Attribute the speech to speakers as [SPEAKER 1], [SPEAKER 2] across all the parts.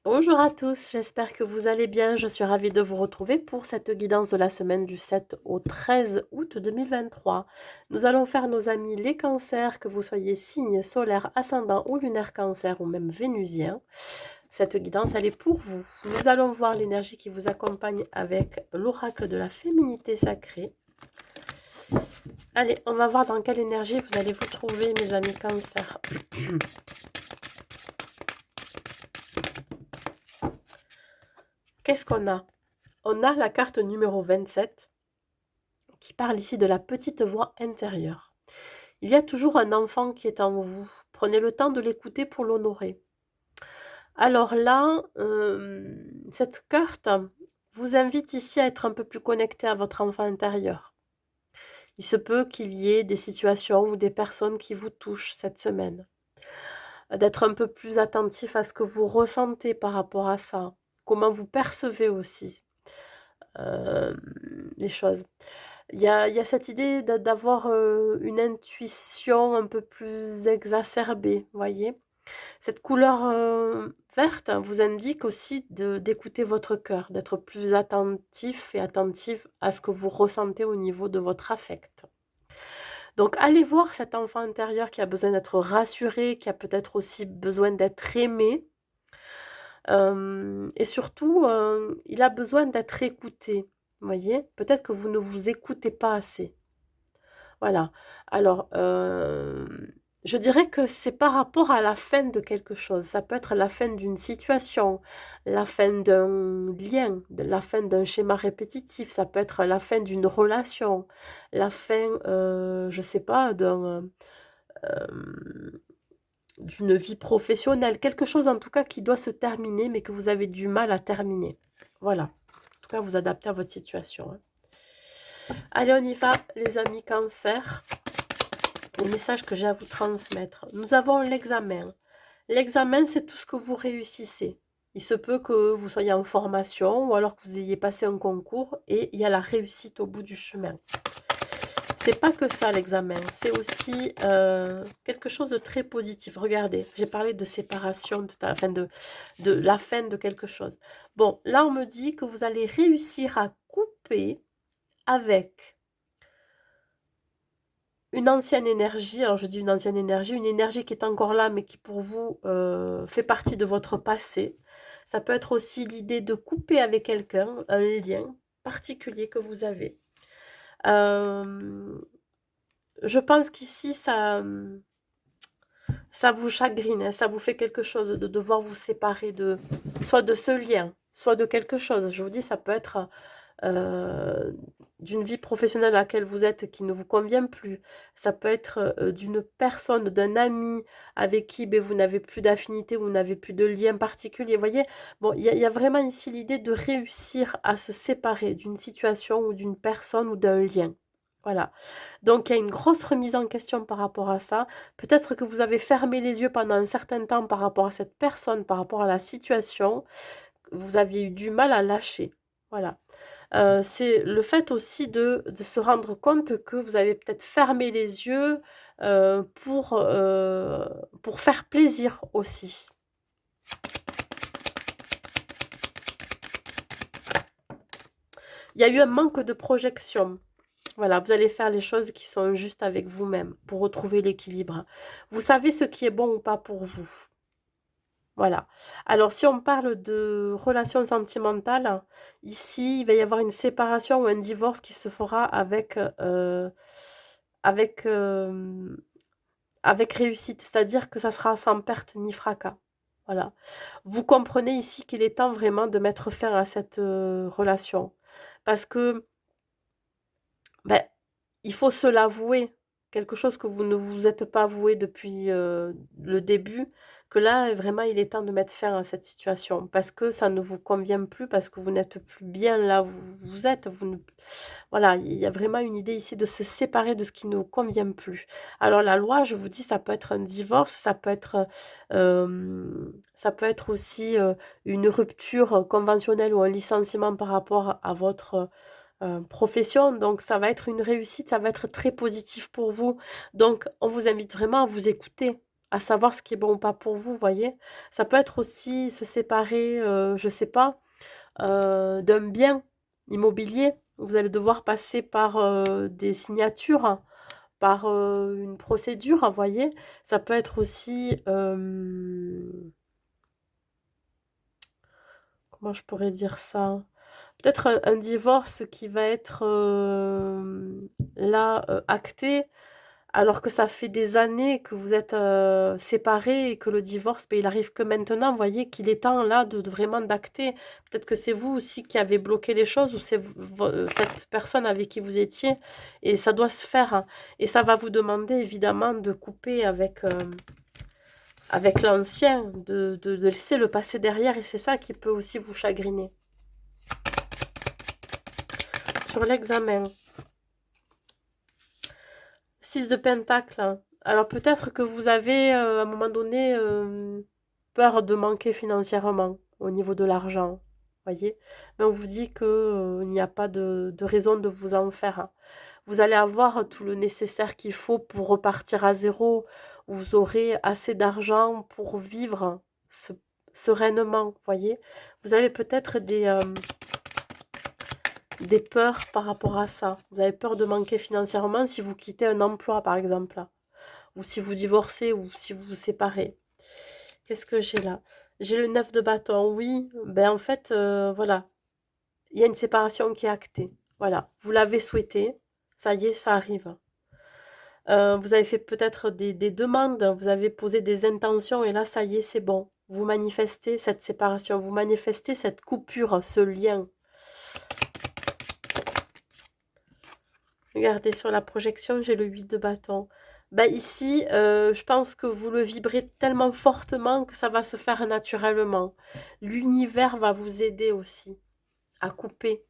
[SPEAKER 1] Bonjour à tous, j'espère que vous allez bien. Je suis ravie de vous retrouver pour cette guidance de la semaine du 7 au 13 août 2023. Nous allons faire nos amis les cancers, que vous soyez signe solaire, ascendant ou lunaire cancer ou même vénusien. Cette guidance, elle est pour vous. Nous allons voir l'énergie qui vous accompagne avec l'oracle de la féminité sacrée. Allez, on va voir dans quelle énergie vous allez vous trouver, mes amis cancers. Qu'est-ce qu'on a? On a la carte numéro 27 qui parle ici de la petite voix intérieure. Il y a toujours un enfant qui est en vous. Prenez le temps de l'écouter pour l'honorer. Alors là, cette carte vous invite ici à être un peu plus connecté à votre enfant intérieur. Il se peut qu'il y ait des situations ou des personnes qui vous touchent cette semaine. D'être un peu plus attentif à ce que vous ressentez par rapport à ça. Comment vous percevez aussi les choses. Il y a cette idée d'avoir une intuition un peu plus exacerbée, voyez. Cette couleur verte vous indique aussi d'écouter votre cœur, d'être plus attentif et attentive à ce que vous ressentez au niveau de votre affect. Donc allez voir cet enfant intérieur qui a besoin d'être rassuré, qui a peut-être aussi besoin d'être aimé. Et surtout, il a besoin d'être écouté. Vous voyez? Peut-être que vous ne vous écoutez pas assez. Voilà. Alors, je dirais que c'est par rapport à la fin de quelque chose. Ça peut être la fin d'une situation, la fin d'un lien, la fin d'un schéma répétitif, ça peut être la fin d'une relation, la fin, je sais pas, d'une vie professionnelle, quelque chose en tout cas qui doit se terminer, mais que vous avez du mal à terminer. Voilà. En tout cas, vous adaptez à votre situation, hein. Allez, on y va, les amis cancer. Le message que j'ai à vous transmettre. Nous avons l'examen. L'examen, c'est tout ce que vous réussissez. Il se peut que vous soyez en formation ou alors que vous ayez passé un concours et il y a la réussite au bout du chemin. C'est pas que ça l'examen, c'est aussi quelque chose de très positif. Regardez, j'ai parlé de séparation, de la fin de quelque chose. Bon, là on me dit que vous allez réussir à couper avec une ancienne énergie. Alors je dis une ancienne énergie, une énergie qui est encore là mais qui pour vous fait partie de votre passé. Ça peut être aussi l'idée de couper avec quelqu'un, un lien particulier que vous avez. Je pense qu'ici, ça vous chagrine, hein, ça vous fait quelque chose de devoir vous séparer soit de ce lien, soit de quelque chose. Je vous dis, ça peut être d'une vie professionnelle à laquelle vous êtes qui ne vous convient plus. Ça peut être d'une personne, d'un ami avec qui ben, vous n'avez plus d'affinité, vous n'avez plus de lien particulier. Vous voyez, bon, il y a vraiment ici l'idée de réussir à se séparer d'une situation ou d'une personne ou d'un lien. Voilà. Donc, il y a une grosse remise en question par rapport à ça. Peut-être que vous avez fermé les yeux pendant un certain temps par rapport à cette personne, par rapport à la situation. Vous aviez eu du mal à lâcher. Voilà. C'est le fait aussi de se rendre compte que vous avez peut-être fermé les yeux pour faire plaisir aussi. Il y a eu un manque de projection. Voilà, vous allez faire les choses qui sont justes avec vous-même pour retrouver l'équilibre. Vous savez ce qui est bon ou pas pour vous. Voilà. Alors, si on parle de relations sentimentales, ici, il va y avoir une séparation ou un divorce qui se fera avec, avec réussite. C'est-à-dire que ça sera sans perte ni fracas. Voilà. Vous comprenez ici qu'il est temps vraiment de mettre fin à cette relation. Parce que ben, il faut se l'avouer, quelque chose que vous ne vous êtes pas avoué depuis le début, que là, vraiment, il est temps de mettre fin à cette situation, parce que ça ne vous convient plus, parce que vous n'êtes plus bien là où vous êtes. Voilà, il y a vraiment une idée ici de se séparer de ce qui ne vous convient plus. Alors la loi, je vous dis, ça peut être un divorce, ça peut être aussi une rupture conventionnelle ou un licenciement par rapport à votre profession, donc ça va être une réussite, ça va être très positif pour vous. Donc on vous invite vraiment à vous écouter. à savoir ce qui est bon ou pas pour vous, voyez. Ça peut être aussi se séparer, je sais pas, d'un bien immobilier. Vous allez devoir passer par des signatures, hein, par une procédure, vous voyez. Ça peut être aussi, comment je pourrais dire ça? Peut-être un divorce qui va être là acté, alors que ça fait des années que vous êtes séparés et que le divorce, ben, il arrive que maintenant, vous voyez qu'il est temps là de vraiment d'acter. Peut-être que c'est vous aussi qui avez bloqué les choses ou c'est cette personne avec qui vous étiez et ça doit se faire, hein. Et ça va vous demander évidemment de couper avec l'ancien, de laisser le passé derrière et c'est ça qui peut aussi vous chagriner. Sur l'examen, 6 de pentacle, hein. Alors peut-être que vous avez à un moment donné peur de manquer financièrement au niveau de l'argent, voyez. Mais on vous dit que il n'y a pas de raison de vous en faire, hein. Vous allez avoir tout le nécessaire qu'il faut pour repartir à zéro. Vous aurez assez d'argent pour vivre sereinement, voyez. Vous avez peut-être des peurs par rapport à ça. Vous avez peur de manquer financièrement si vous quittez un emploi, par exemple, ou si vous divorcez, ou si vous vous séparez. Qu'est-ce que j'ai là? J'ai le 9 de bâton, oui. Ben en fait, voilà. Il y a une séparation qui est actée. Voilà. Vous l'avez souhaité. Ça y est, ça arrive. Vous avez fait peut-être des demandes, vous avez posé des intentions, et là, ça y est, c'est bon. Vous manifestez cette séparation, vous manifestez cette coupure, ce lien. Regardez sur la projection, j'ai le 8 de bâton. Ben ici, je pense que vous le vibrez tellement fortement que ça va se faire naturellement. L'univers va vous aider aussi à couper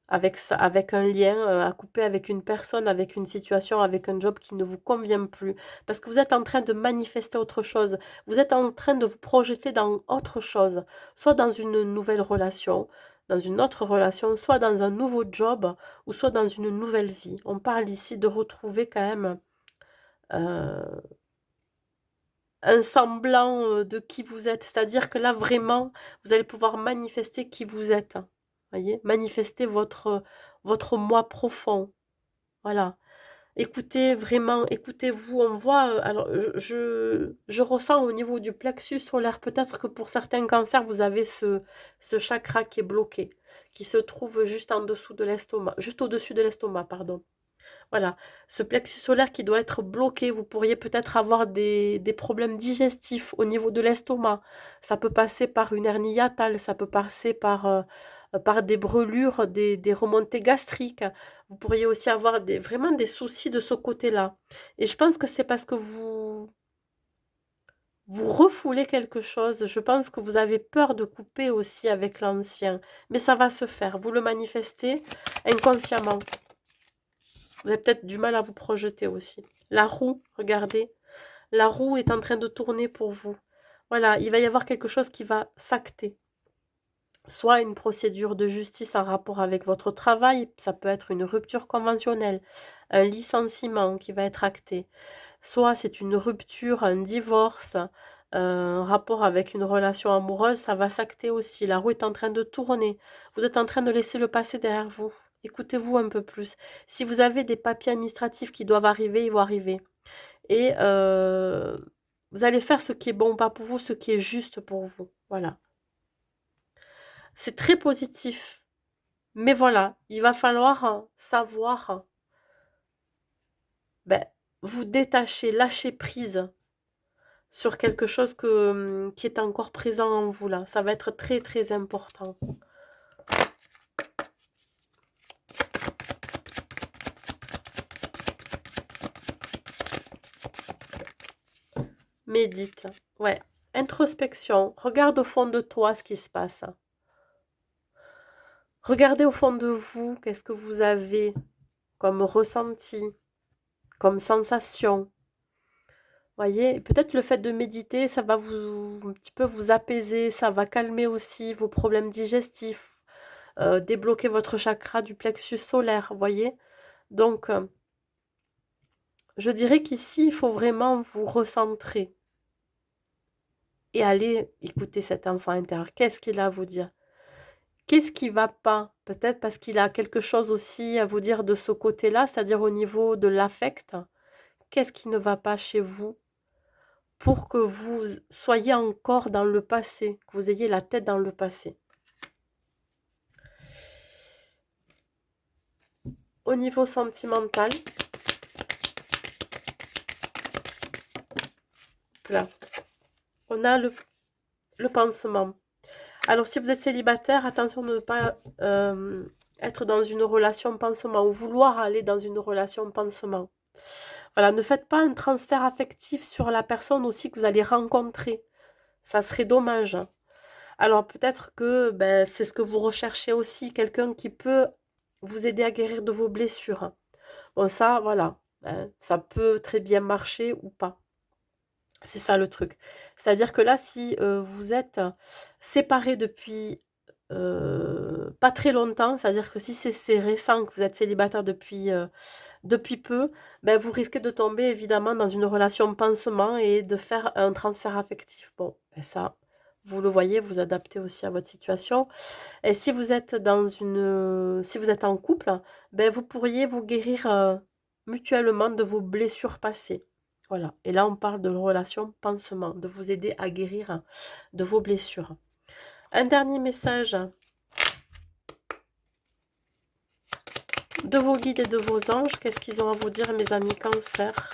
[SPEAKER 1] avec ça, avec un lien, à couper avec une personne, avec une situation, avec un job qui ne vous convient plus. Parce que vous êtes en train de manifester autre chose. Vous êtes en train de vous projeter dans autre chose, soit dans une nouvelle relation, dans une autre relation, soit dans un nouveau job, ou soit dans une nouvelle vie. On parle ici de retrouver quand même euh, un semblant de qui vous êtes. C'est-à-dire que là, vraiment, vous allez pouvoir manifester qui vous êtes. Voyez, manifester votre moi profond. Voilà. Écoutez, vraiment, écoutez-vous. On voit, alors, je ressens au niveau du plexus solaire, peut-être que pour certains cancers, vous avez ce chakra qui est bloqué, qui se trouve juste en dessous de l'estomac, juste au-dessus de l'estomac, pardon. Voilà, ce plexus solaire qui doit être bloqué, vous pourriez peut-être avoir des problèmes digestifs au niveau de l'estomac. Ça peut passer par une hernie hiatale, ça peut passer par des brûlures, des remontées gastriques. Vous pourriez aussi avoir vraiment des soucis de ce côté-là. Et je pense que c'est parce que vous refoulez quelque chose. Je pense que vous avez peur de couper aussi avec l'ancien. Mais ça va se faire. Vous le manifestez inconsciemment. Vous avez peut-être du mal à vous projeter aussi. La roue, regardez. La roue est en train de tourner pour vous. Voilà, il va y avoir quelque chose qui va s'acter. Soit une procédure de justice en rapport avec votre travail, ça peut être une rupture conventionnelle, un licenciement qui va être acté. Soit c'est une rupture, un divorce, un rapport avec une relation amoureuse, ça va s'acter aussi. La roue est en train de tourner. Vous êtes en train de laisser le passé derrière vous. Écoutez-vous un peu plus. Si vous avez des papiers administratifs qui doivent arriver, ils vont arriver. Et vous allez faire ce qui est bon, pas pour vous, ce qui est juste pour vous. Voilà. C'est très positif. Mais voilà, il va falloir savoir ben, vous détacher, lâcher prise sur quelque chose qui est encore présent en vous là. Ça va être très très important. Médite. Ouais. Introspection. Regarde au fond de toi ce qui se passe. Regardez au fond de vous, qu'est-ce que vous avez comme ressenti, comme sensation. Voyez, peut-être le fait de méditer, ça va un petit peu vous apaiser, ça va calmer aussi vos problèmes digestifs, débloquer votre chakra du plexus solaire, voyez. Donc, Je dirais qu'ici, il faut vraiment vous recentrer et aller écouter cet enfant intérieur. Qu'est-ce qu'il a à vous dire? Qu'est-ce qui va pas? Peut-être parce qu'il a quelque chose aussi à vous dire de ce côté-là, c'est-à-dire au niveau de l'affect. Qu'est-ce qui ne va pas chez vous pour que vous soyez encore dans le passé, que vous ayez la tête dans le passé? Au niveau sentimental, là, on a le pansement. Alors, si vous êtes célibataire, attention de ne pas être dans une relation pansement ou vouloir aller dans une relation pansement. Voilà, ne faites pas un transfert affectif sur la personne aussi que vous allez rencontrer. Ça serait dommage. Alors, peut-être que ben, c'est ce que vous recherchez aussi, quelqu'un qui peut vous aider à guérir de vos blessures. Bon, ça, voilà, hein, ça peut très bien marcher ou pas. C'est ça le truc. C'est-à-dire que là, si vous êtes séparés depuis pas très longtemps, c'est-à-dire que si c'est récent, que vous êtes célibataire depuis peu, ben, vous risquez de tomber évidemment dans une relation pansement et de faire un transfert affectif. Bon, ben ça, vous le voyez, vous adaptez aussi à votre situation. Et si vous êtes si vous êtes en couple, ben, vous pourriez vous guérir mutuellement de vos blessures passées. Voilà. Et là, on parle de relation pansement, de vous aider à guérir de vos blessures. Un dernier message de vos guides et de vos anges. Qu'est-ce qu'ils ont à vous dire, mes amis Cancer?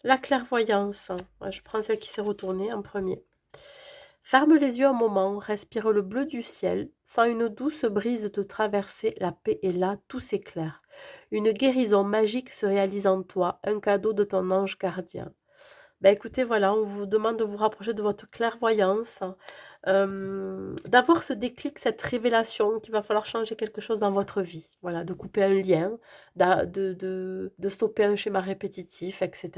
[SPEAKER 1] La clairvoyance. Ouais, je prends celle qui s'est retournée en premier. Ferme les yeux un moment, respire le bleu du ciel. Sens une douce brise te traverser, la paix est là, tout s'éclaire. Une guérison magique se réalise en toi, un cadeau de ton ange gardien. Ben écoutez, voilà, on vous demande de vous rapprocher de votre clairvoyance, d'avoir ce déclic, cette révélation qu'il va falloir changer quelque chose dans votre vie. Voilà, de couper un lien, de stopper un schéma répétitif, etc.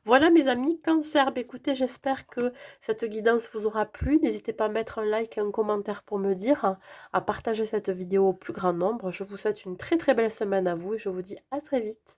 [SPEAKER 1] Voilà mes amis, Cancer, ben écoutez, j'espère que cette guidance vous aura plu. N'hésitez pas à mettre un like et un commentaire pour me dire, à partager cette vidéo au plus grand nombre. Je vous souhaite une très très belle semaine à vous et je vous dis à très vite.